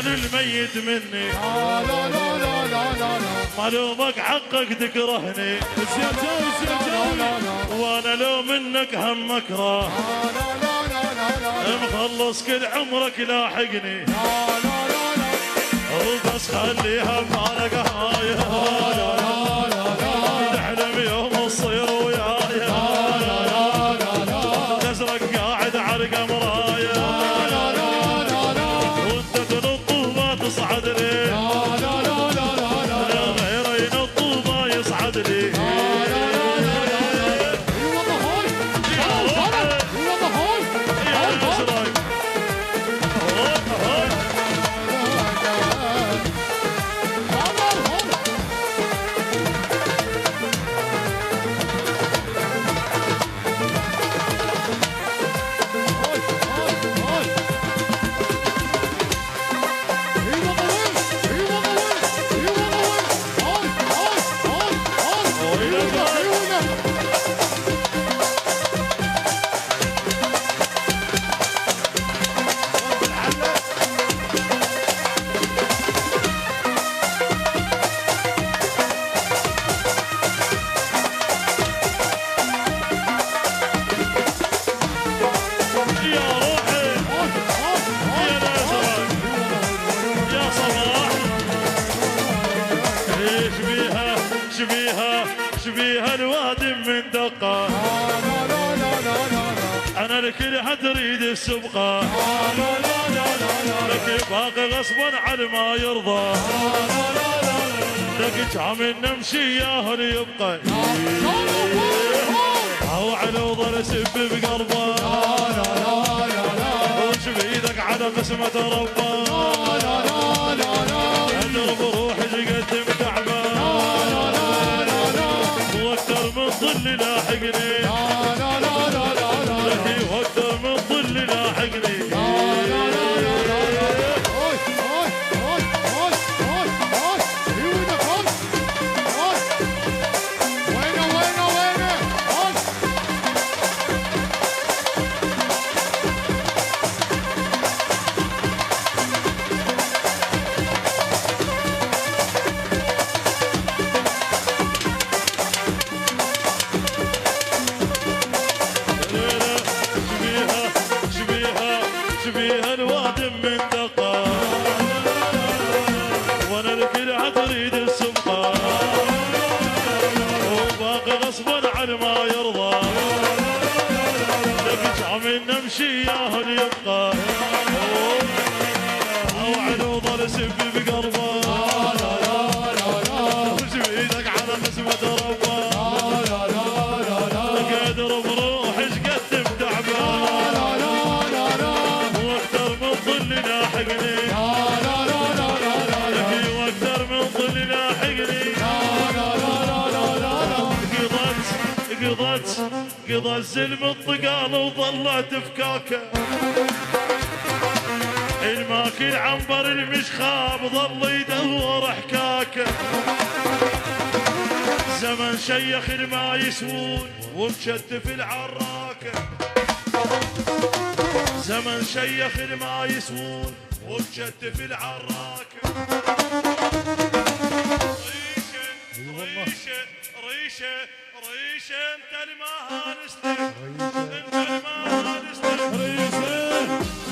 يزعل الميت مني. لا لا لا لا لا لا ما لومك حقك تكرهني. وانا لو منك هم اكره. مخلص كل عمرك لاحقني. وبس خليها بمالك هاي. تحلم يوم تصير وياي. تزرق قاعد عرقه مرايه. وانت تنط وما تصعد لي. غيري ينط وما يصعد لي. شبيها الوادم من دقة. أنا لكل تريد السبقة. لك باقي غصبا على ما يرضى. لك جامل نمشي ياهل يبقى. أو على وضر يسب بقلبه. وش بيدك على قسمة ربه. أضرب روحي قدم تعبه. واكثر من ظل لاحقني. لكي واكثر من ظل لاحقني. شبيها الوادم من دقة. وانا لكلها تريد السبقة. وباقي غصبا على ما يرضى. لك جامل نمشي ياهل يبقى. او على وضل سب بقلبه. وش بايدك على قسمة ربه. لك اضرب روحي قدم تعبان. قضى الزلم الطقال وظلت فكاكه. الماكل عنبر المشخاب ظل يدور حكاكه. زمن شيخ الما يسوون ومشتف العراكه. زمن شيخ الما يسوون ومشتف العراكه. ريشه انت المهانستك. انت المهانستك. ريشه